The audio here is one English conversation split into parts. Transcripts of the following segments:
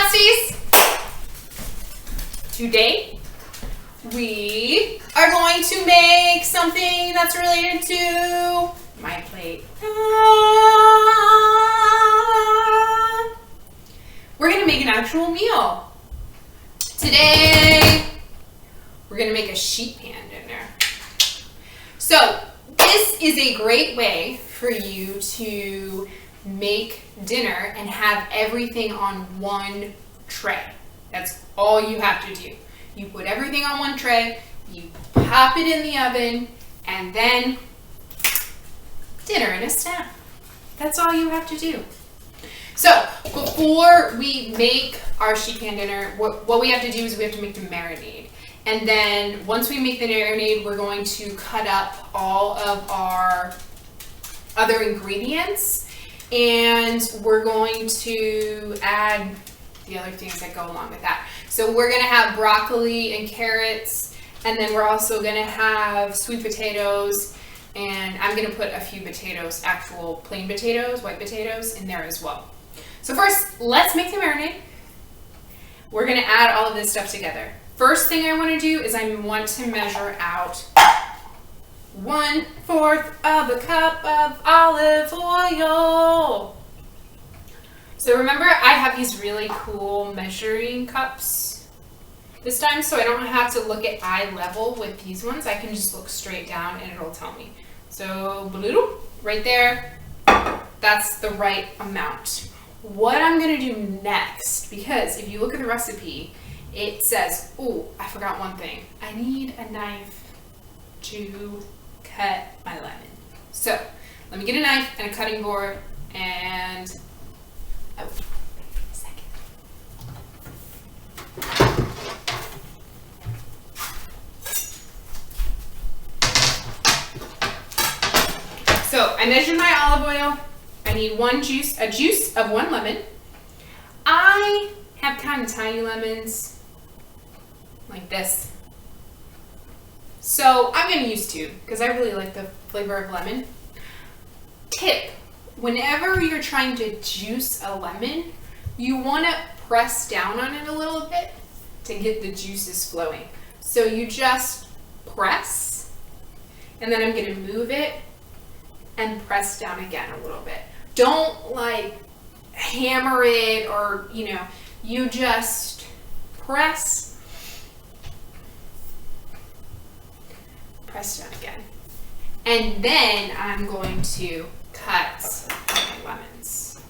besties! Today, we are going to make something that's related to my plate. We're going to make an actual meal. Today, we're going to make a sheet pan dinner. So, this is a great way for you to make dinner and have everything on one tray. That's all you have to do. You put everything on one tray, you pop it in the oven, and then dinner in a snack. That's all you have to do. So, before we make our sheet pan dinner, what we have to do is we have to make the marinade. And then once we make the marinade, we're going to cut up all of our other ingredients, and we're going to add the other things that go along with that. So we're going to have broccoli and carrots, and then we're also going to have sweet potatoes, and I'm going to put a few potatoes, actual plain potatoes, white potatoes, in there as well. So first, let's make the marinade. We're going to add all of this stuff together. First thing I want to do is I want to measure out 1/4 of a cup of olive oil. So remember, I have these really cool measuring cups this time, so I don't have to look at eye level with these ones. I can just look straight down and it'll tell me. So, right there, that's the right amount. What I'm gonna do next, because if you look at the recipe, it says, oh, I forgot one thing. I need a knife to cut my lemon. So, let me get a knife and a cutting board and oh, wait a second. So I measured my olive oil. I need a juice of 1 lemon. I have kind of tiny lemons, like this. So I'm gonna use 2, because I really like the flavor of lemon. Tip. Whenever you're trying to juice a lemon, you want to press down on it a little bit to get the juices flowing. So you just press, and then I'm going to move it and press down again a little bit. Don't like hammer it or, you just press down again. And then I'm going to cut my lemons.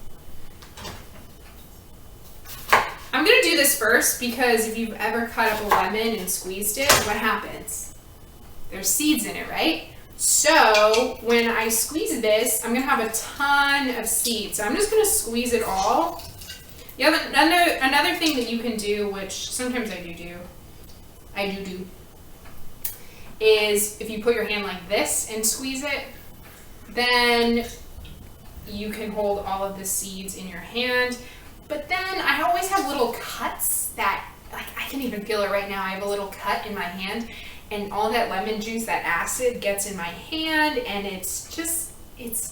I'm going to do this first because if you've ever cut up a lemon and squeezed it, what happens? There's seeds in it, right? So when I squeeze this, I'm going to have a ton of seeds. So I'm just going to squeeze it all. Another thing that you can do, which sometimes I do, is if you put your hand like this and squeeze it, then you can hold all of the seeds in your hand. But then I always have little cuts that, like, I can even feel it right now. I have a little cut in my hand, and all that lemon juice, that acid, gets in my hand, and it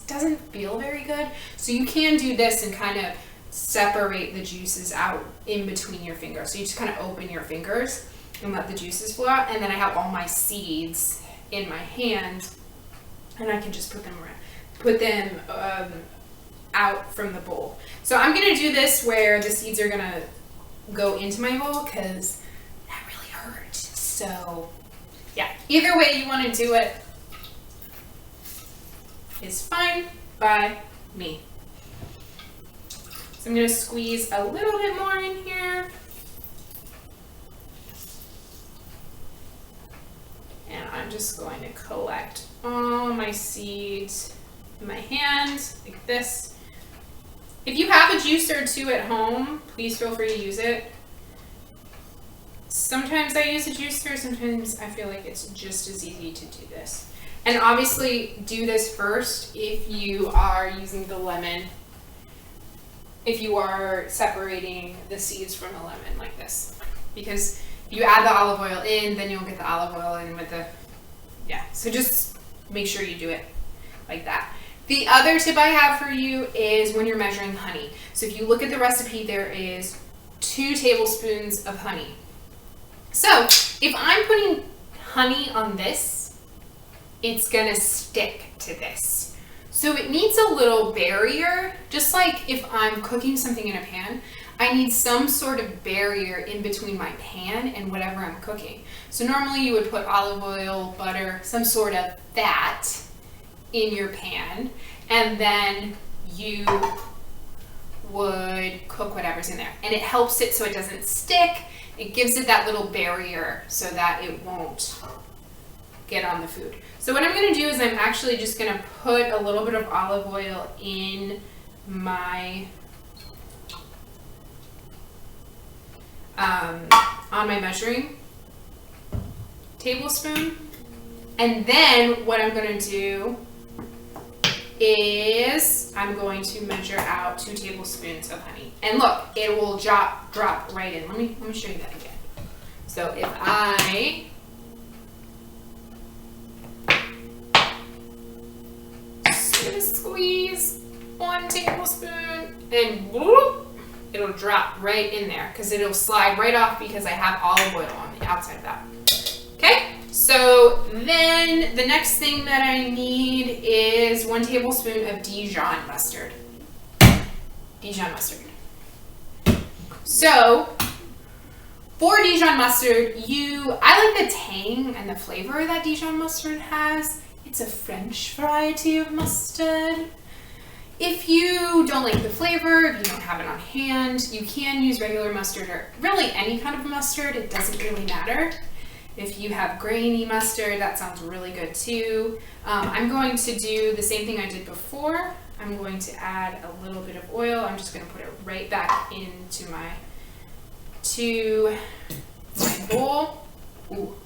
doesn't feel very good. So you can do this and kind of separate the juices out in between your fingers. So you just kind of open your fingers and let the juices flow out, and then I have all my seeds in my hand, and I can just put them out from the bowl. So I'm gonna do this where the seeds are gonna go into my bowl because that really hurt. So yeah, either way you want to do it is fine by me. So I'm gonna squeeze a little bit more in here. And I'm just going to collect all my seeds in my hand, like this. If you have a juicer too at home, please feel free to use it. Sometimes I use a juicer, sometimes I feel like it's just as easy to do this. And obviously do this first if you are using the lemon, if you are separating the seeds from the lemon like this. Because you add the olive oil in, then you'll get the olive oil in with the, so just make sure you do it like that. The other tip I have for you is when you're measuring honey. So if you look at the recipe, there is 2 tablespoons of honey. So if I'm putting honey on this, it's gonna stick to this. So it needs a little barrier, just like if I'm cooking something in a pan, I need some sort of barrier in between my pan and whatever I'm cooking. So normally you would put olive oil, butter, some sort of fat in your pan, and then you would cook whatever's in there. And it helps it so it doesn't stick. It gives it that little barrier so that it won't get on the food. So what I'm gonna do is I'm actually just gonna put a little bit of olive oil in my on my measuring tablespoon, and then what I'm going to do is I'm going to measure out 2 tablespoons of honey, and look, it will drop right in. Let me show you that again. So if I squeeze 1 tablespoon and whoop, it'll drop right in there because it'll slide right off because I have olive oil on the outside of that. Okay, so then the next thing that I need is 1 tablespoon of Dijon mustard. Dijon mustard. So for Dijon mustard, I like the tang and the flavor that Dijon mustard has. It's a French variety of mustard. If you don't like the flavor, if you don't have it on hand, you can use regular mustard or really any kind of mustard. It doesn't really matter. If you have grainy mustard, that sounds really good too. I'm going to do the same thing I did before. I'm going to add a little bit of oil. I'm just going to put it right back into my bowl. Ooh.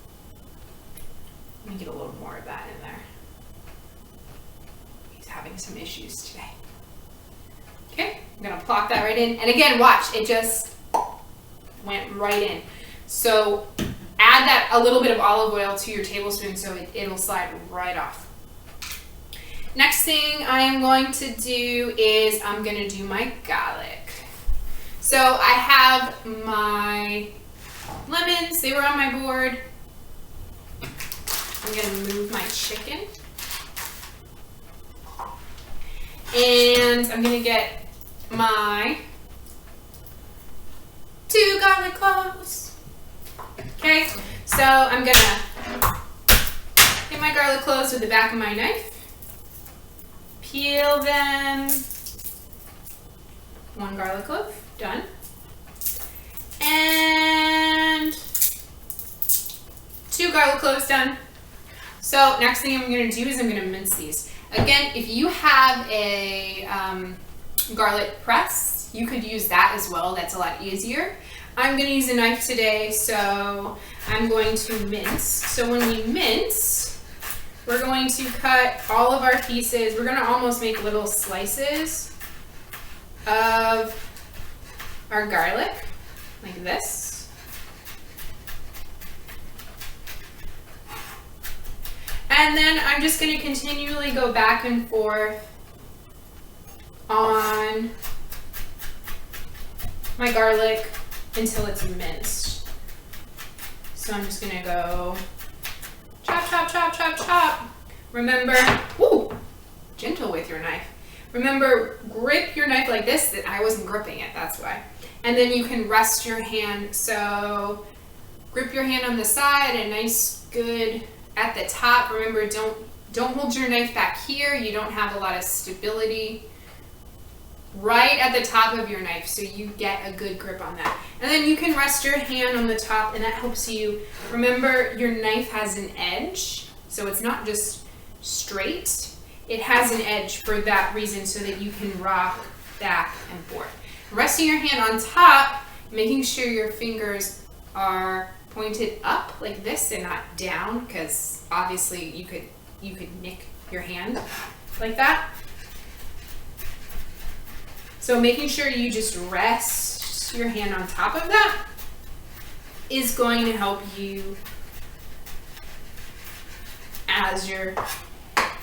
Let me get a little more of that in there. He's having some issues today. Okay, I'm gonna plop that right in. And again, watch, it just went right in. So add that a little bit of olive oil to your tablespoon so it'll slide right off. Next thing I am going to do is I'm gonna do my garlic. So I have my lemons, they were on my board. I'm gonna move my chicken. And I'm gonna get my 2 garlic cloves. Okay, so I'm gonna get my garlic cloves with the back of my knife, peel them. 1 garlic clove, done. And 2 garlic cloves, done. So next thing I'm gonna do is I'm gonna mince these. Again, if you have a garlic press, you could use that as well. That's a lot easier. I'm going to use a knife today, so I'm going to mince. So when we mince, we're going to cut all of our pieces. We're going to almost make little slices of our garlic, like this. And then I'm just going to continually go back and forth on my garlic until it's minced. So I'm just going to go chop, chop, chop, chop, chop. Remember, ooh, gentle with your knife. Remember, grip your knife like this. I wasn't gripping it, that's why. And then you can rest your hand. So grip your hand on the side and nice, good at the top. Remember, don't hold your knife back here. You don't have a lot of stability. Right at the top of your knife so you get a good grip on that. And then you can rest your hand on the top and that helps you. Remember, your knife has an edge, so it's not just straight. It has an edge for that reason so that you can rock back and forth. Resting your hand on top, making sure your fingers are pointed up like this and not down, because obviously you could nick your hand like that. So making sure you just rest your hand on top of that is going to help you as you're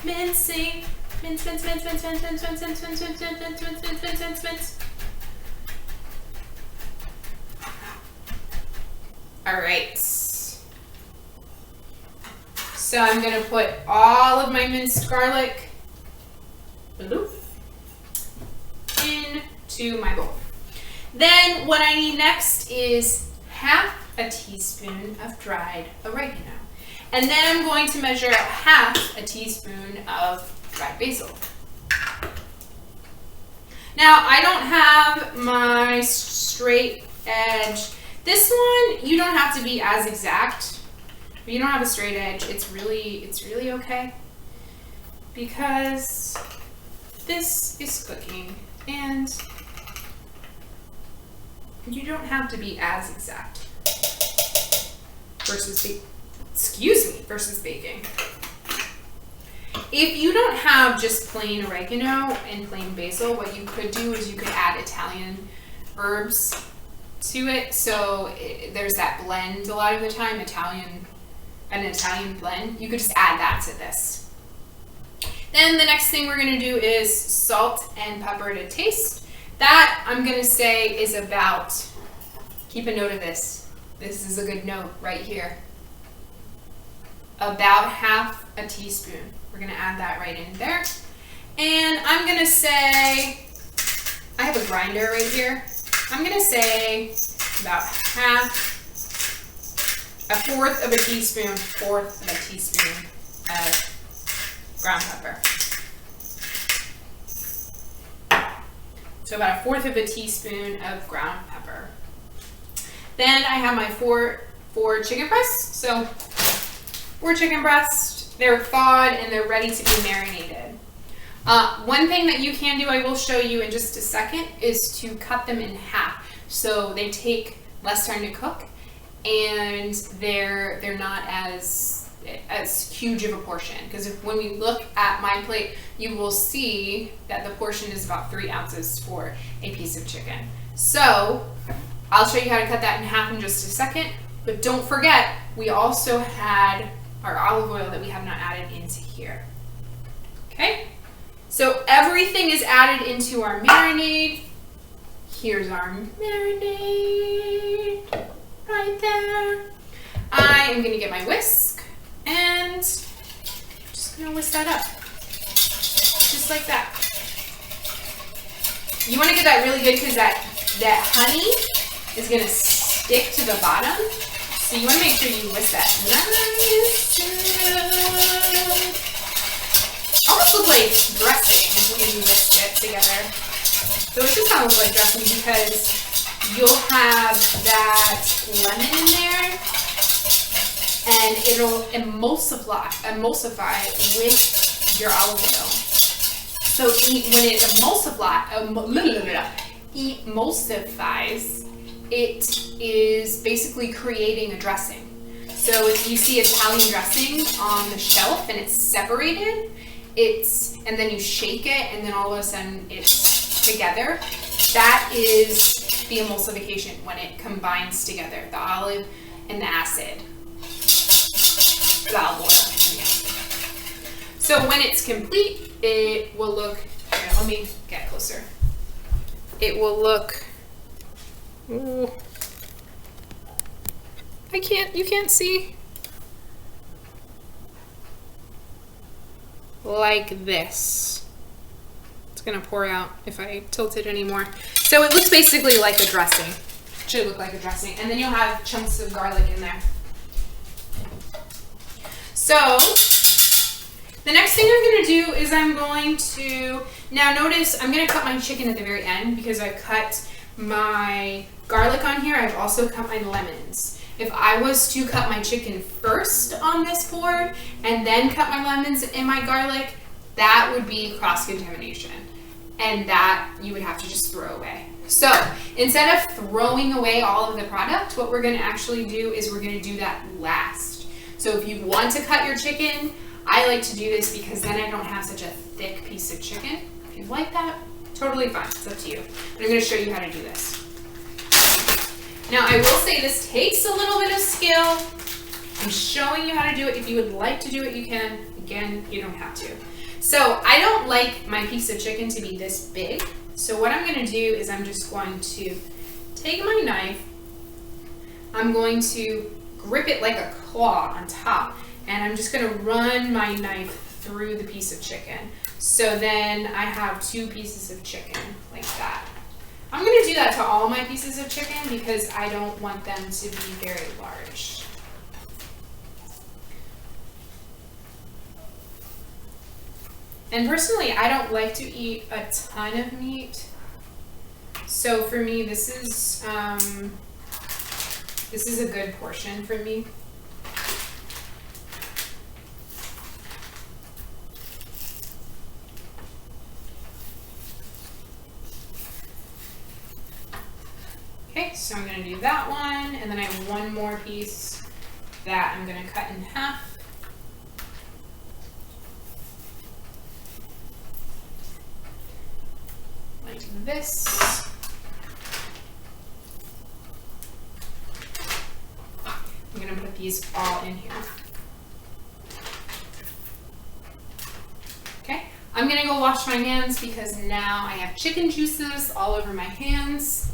mincing. Mince, mince, mince, mince, mince, mince, mince, mince, mince, mince, mince, mince, mince, mince, mince, mince, mince. All right. So I'm gonna put all of my minced garlic into my bowl. Then what I need next is half a teaspoon of dried oregano. And then I'm going to measure out half a teaspoon of dried basil. Now I don't have my straight edge. This one, you don't have to be as exact. If you don't have a straight edge, it's really okay, because this is cooking and you don't have to be as exact versus baking. If you don't have just plain oregano and plain basil, what you could do is you could add Italian herbs to it. So there's that blend a lot of the time, an Italian blend. You could just add that to this. Then the next thing we're going to do is salt and pepper to taste. That I'm going to say is about, keep a note of this. This is a good note right here. About half a teaspoon. We're going to add that right in there. And I'm going to say, I have a grinder right here. I'm going to say about a fourth of a teaspoon of ground pepper. So about a fourth of a teaspoon of ground pepper. Then I have my four chicken breasts. So 4 chicken breasts, they're thawed and they're ready to be marinated. One thing that you can do, I will show you in just a second, is to cut them in half so they take less time to cook and they're not as huge of a portion. Because when we look at my plate, you will see that the portion is about 3 ounces for a piece of chicken. So I'll show you how to cut that in half in just a second. But don't forget, we also had our olive oil that we have not added into here. Okay? So everything is added into our marinade. Here's our marinade right there. I am going to get my whisk and just going to whisk that up. Just like that. You want to get that really good because that honey is going to stick to the bottom. So you want to make sure you whisk that nice. Almost look like dressing when you whisk it together. So it just sounds like dressing because you'll have that lemon in there and it'll emulsify with your olive oil. So when it emulsifies, it is basically creating a dressing. So if you see Italian dressing on the shelf and it's separated, and then you shake it and then all of a sudden it's together, that is the emulsification when it combines together, the olive and the acid. The olive oil and the acid. So when it's complete, it will look, here, let me get closer. It will look, ooh, you can't see. Like this. It's gonna pour out if I tilt it anymore. So it looks basically like a dressing. It should look like a dressing. And then you'll have chunks of garlic in there. So the next thing I'm gonna do is I'm going to, now notice I'm gonna cut my chicken at the very end because I cut my garlic on here. I've also cut my lemons. If I was to cut my chicken first on this board and then cut my lemons and my garlic, that would be cross-contamination. And that you would have to just throw away. So instead of throwing away all of the product, what we're gonna actually do is we're gonna do that last. So if you want to cut your chicken, I like to do this because then I don't have such a thick piece of chicken. If you like that, totally fine, it's up to you. But I'm gonna show you how to do this. Now I will say this takes a little bit of skill. I'm showing you how to do it. If you would like to do it, you can. Again, you don't have to. So I don't like my piece of chicken to be this big. So what I'm gonna do is I'm just going to take my knife. I'm going to grip it like a claw on top, and I'm just gonna run my knife through the piece of chicken. So then I have 2 pieces of chicken like that. I'm gonna do that to all my pieces of chicken because I don't want them to be very large. And personally, I don't like to eat a ton of meat. So for me, this is a good portion for me. Okay, so I'm gonna do that one, and then I have one more piece that I'm gonna cut in half. Like this. I'm gonna put these all in here. Okay, I'm gonna go wash my hands because now I have chicken juices all over my hands.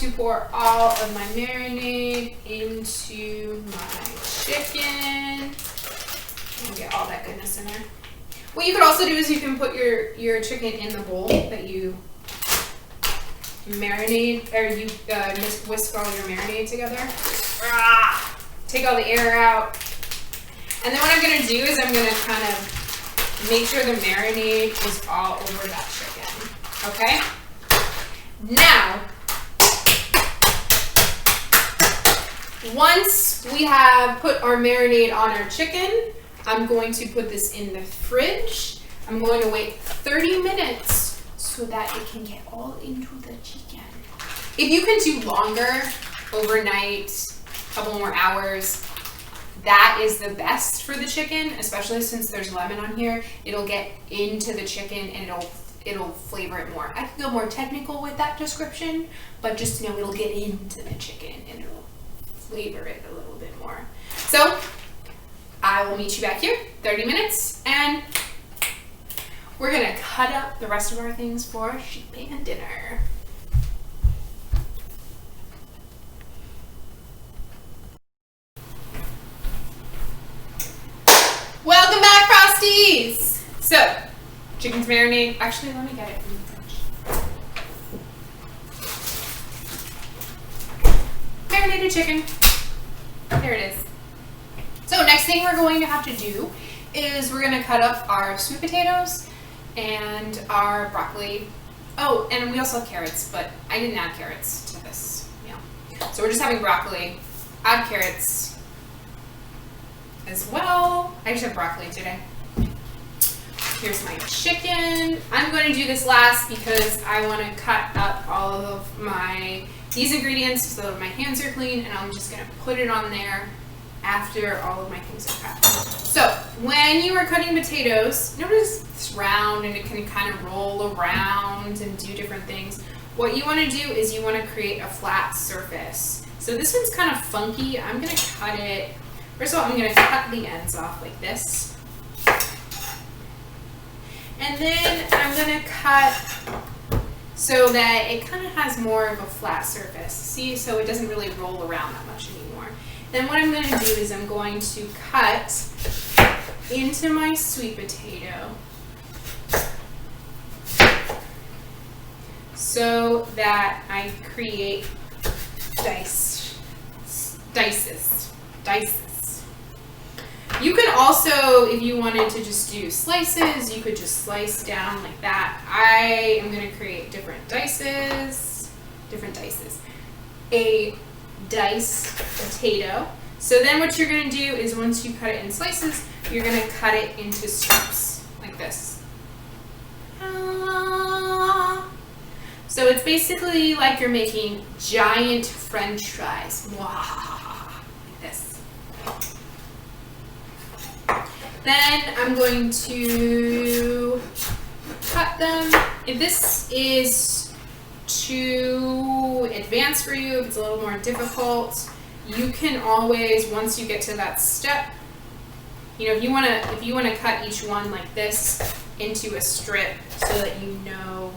To pour all of my marinade into my chicken and get all that goodness in there. What you could also do is you can put your chicken in the bowl that you marinate, or you whisk all your marinade together. Take all the air out. And then what I'm going to do is I'm going to kind of make sure the marinade is all over that chicken. Okay? Now, once we have put our marinade on our chicken, I'm going to put this in the fridge. I'm going to wait 30 minutes so that it can get all into the chicken. If you can do longer, overnight, a couple more hours, that is the best for the chicken, especially since there's lemon on here. It'll get into the chicken and it'll flavor it more. I can go more technical with that description, but just know it'll get into the chicken and it'll flavor it a little bit more. So I will meet you back here, 30 minutes, and we're gonna cut up the rest of our things for sheet pan dinner. Welcome back, Frosties! So, chicken's marinade. Actually, let me get it from the fridge. Marinated chicken. There it is. So next thing we're going to have to do is we're going to cut up our sweet potatoes and our broccoli. Oh, and we also have carrots, but I didn't add carrots to this meal. So we're just having broccoli, add carrots as well. I just have broccoli today. Here's my chicken. I'm going to do this last because I want to cut up all of these ingredients so that my hands are clean, and I'm just going to put it on there after all of my things are cut. So when you are cutting potatoes, notice it's round and it can kind of roll around and do different things. What you want to do is you want to create a flat surface. So this one's kind of funky. I'm going to cut it. First of all, I'm going to cut the ends off like this. And then I'm going to cut so that it kind of has more of a flat surface. See, so it doesn't really roll around that much anymore. Then what I'm going to do is I'm going to cut into my sweet potato so that I create dices. You can also, if you wanted to just do slices, you could just slice down like that. I am going to create different dices. A diced potato. So then what you're going to do is once you cut it in slices, you're going to cut it into strips like this. So it's basically like you're making giant French fries. Like this. Then I'm going to cut them. If this is too advanced for you, if it's a little more difficult, you can always, once you get to that step, you know, if you want to cut each one like this into a strip so that you know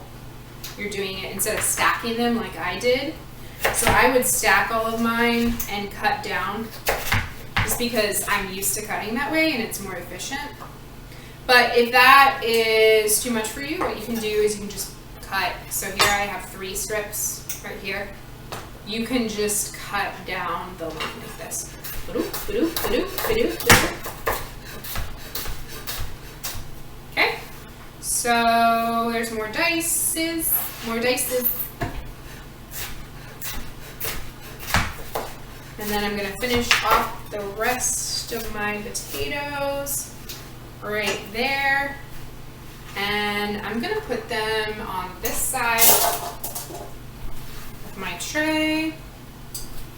you're doing it instead of stacking them like I did. So I would stack all of mine and cut down just because I'm used to cutting that way and it's more efficient. But if that is too much for you, what you can do is you can just cut. So here I have 3 strips right here. You can just cut down the length like this. Okay, so there's more dices. And then I'm gonna finish off the rest of my potatoes right there. And I'm gonna put them on this side of my tray,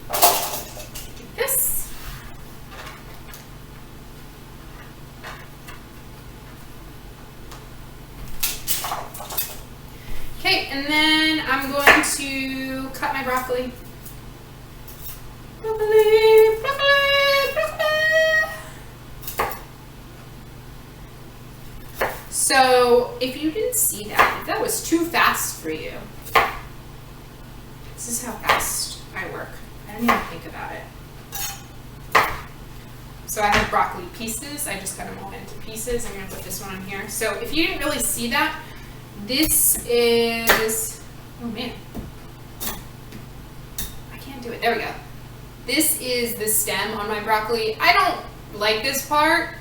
like this. Okay, and then I'm going to cut my broccoli. Broccoli. So if you didn't see that, if that was too fast for you, this is how fast I work. I don't even think about it. So I have broccoli pieces. I just cut them all into pieces. I'm going to put this one on here. So if you didn't really see that, this is, oh man, I can't do it. There we go. This is the stem on my broccoli. I don't like this part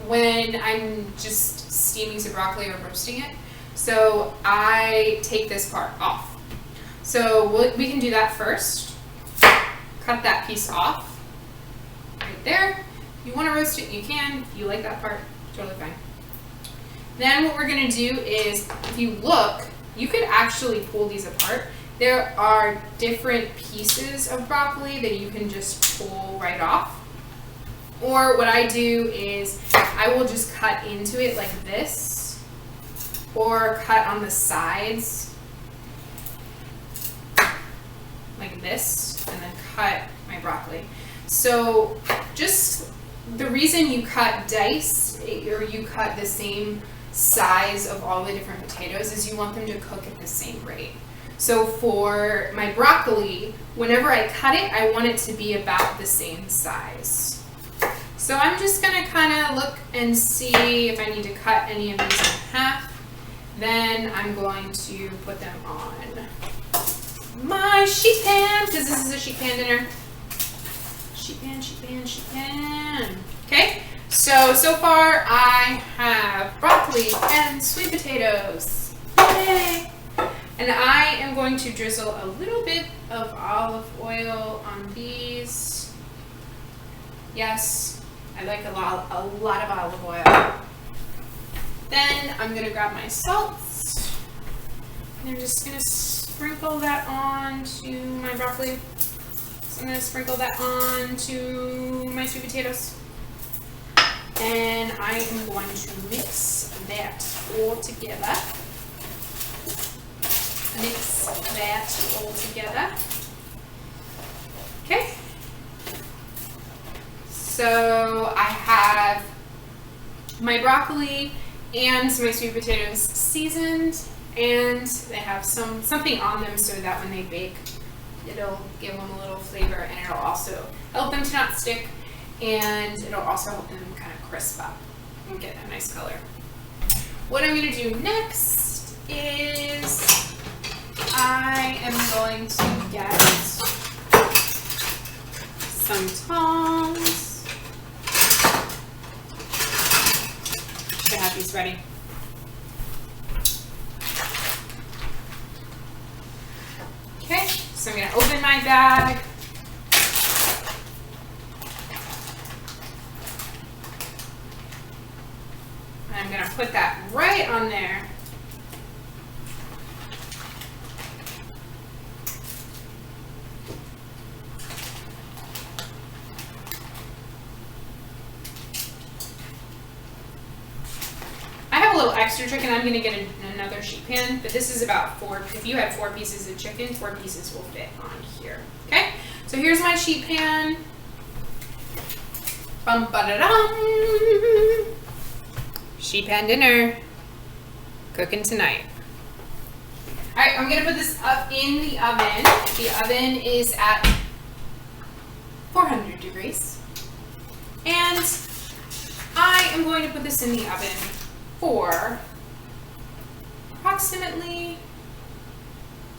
when I'm just steaming some broccoli or roasting it. So I take this part off. So we can do that first. Cut that piece off right there. If you want to roast it, you can. If you like that part, totally fine. Then what we're going to do is, if you look, you could actually pull these apart. There are different pieces of broccoli that you can just pull right off. Or what I do is I will just cut into it like this, or cut on the sides like this, and then cut my broccoli. So just the reason you cut dice, or you cut the same size of all the different potatoes, is you want them to cook at the same rate. So for my broccoli, whenever I cut it, I want it to be about the same size. So I'm just gonna kind of look and see if I need to cut any of these in half. Then I'm going to put them on my sheet pan, because this is a sheet pan dinner. Sheet pan. Okay, so far I have broccoli and sweet potatoes. Yay! And I am going to drizzle a little bit of olive oil on these. Yes, I like a lot of olive oil. Then I'm gonna grab my salts, and I'm just gonna sprinkle that onto my broccoli. So I'm gonna sprinkle that onto my sweet potatoes. And I am going to mix that all together. Okay. So I have my broccoli and my sweet potatoes seasoned, and they have something on them so that when they bake, it'll give them a little flavor, and it'll also help them to not stick, and it'll also help them kind of crisp up and get a nice color. What I'm going to do next is I am going to get some tongs. have these ready. Okay, so I'm gonna open my bag. And I'm gonna put that right on there. I have a little extra chicken. I'm gonna get another sheet pan, but this is about 4. If you have 4 pieces of chicken, 4 pieces will fit on here. Okay, so here's my sheet pan. Bum ba da dum. Sheet pan dinner. Cooking tonight. All right, I'm gonna put this up in the oven. The oven is at 400 degrees, and I am going to put this in the oven for approximately,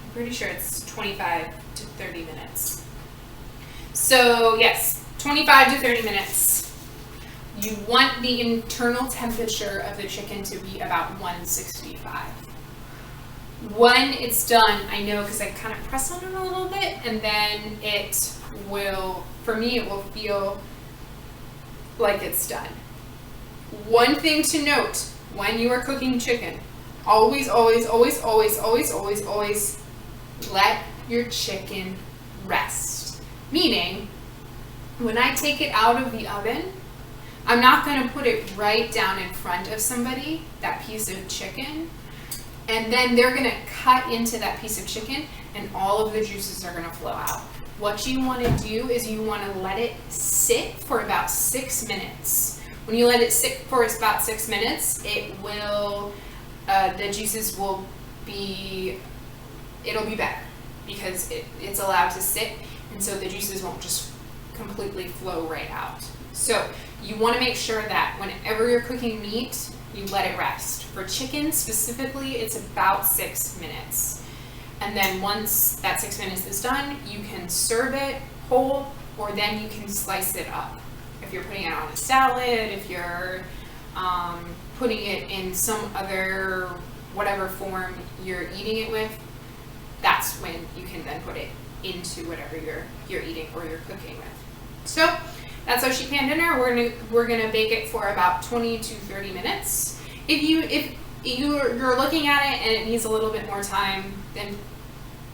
I'm pretty sure it's 25 to 30 minutes. So yes, 25 to 30 minutes. You want the internal temperature of the chicken to be about 165. When it's done, I know because I kind of press on it a little bit, and then it will, for me, it will feel like it's done. One thing to note, when you are cooking chicken, always, always, always, always, always, always, always let your chicken rest. Meaning, when I take it out of the oven, I'm not going to put it right down in front of somebody, that piece of chicken, and then they're going to cut into that piece of chicken and all of the juices are going to flow out. What you want to do is you want to let it sit for about 6 minutes. When you let it sit for about 6 minutes, it will, the juices will be, it'll be better because it's allowed to sit, and so the juices won't just completely flow right out. So you want to make sure that whenever you're cooking meat, you let it rest. For chicken specifically, it's about 6 minutes. And then once that 6 minutes is done, you can serve it whole, or then you can slice it up. If you're putting it on a salad, if you're putting it in some other, whatever form you're eating it with, that's when you can then put it into whatever you're eating or you're cooking with. So that's our sheet pan dinner. We're gonna bake it for about 20 to 30 minutes. If you're looking at it and it needs a little bit more time, then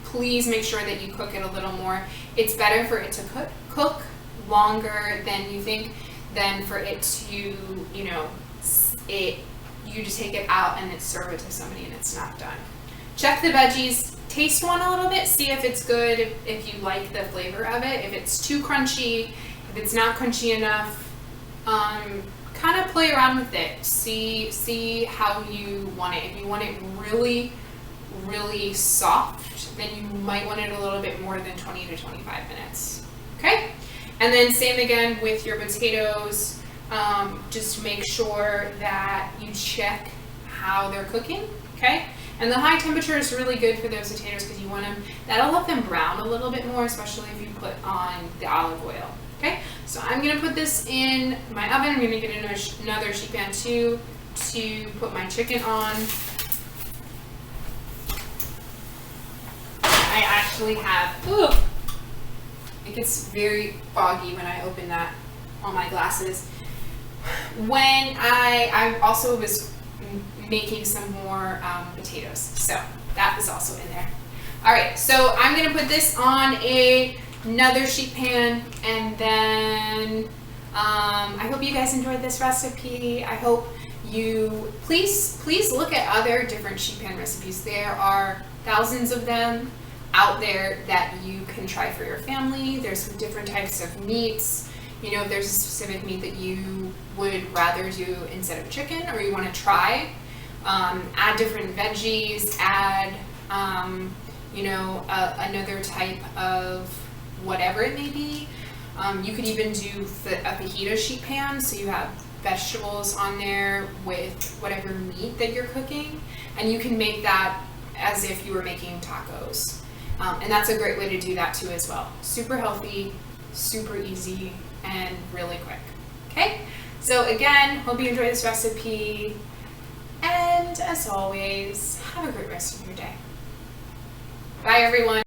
please make sure that you cook it a little more. It's better for it to cook longer than you think, than for it to, you just take it out and then serve it to somebody and it's not done. Check the veggies, taste one a little bit, see if it's good, if you like the flavor of it. If it's too crunchy, if it's not crunchy enough, kind of play around with it. See how you want it. If you want it really, really soft, then you might want it a little bit more than 20 to 25 minutes. Okay? And then same again with your potatoes. Just make sure that you check how they're cooking. Okay? And the high temperature is really good for those potatoes because you want them, that'll let them brown a little bit more, especially if you put on the olive oil. Okay, so I'm going to put this in my oven. I'm going to get another sheet pan too to put my chicken on. I actually have, it gets very foggy when I open that on my glasses. When I also was making some more potatoes, so that is also in there. All right, so I'm going to put this on another sheet pan, and then I hope you guys enjoyed this recipe. I hope you please look at other different sheet pan recipes. There are thousands of them out there that you can try for your family. There's some different types of meats. If there's a specific meat that you would rather do instead of chicken, or you want to try, add different veggies, add another type of whatever it may be. You could even do a fajita sheet pan, so you have vegetables on there with whatever meat that you're cooking, and you can make that as if you were making tacos. And that's a great way to do that too as well. Super healthy, super easy, and really quick. Okay? So again, hope you enjoy this recipe. as always, have a great rest of your day. Bye, everyone.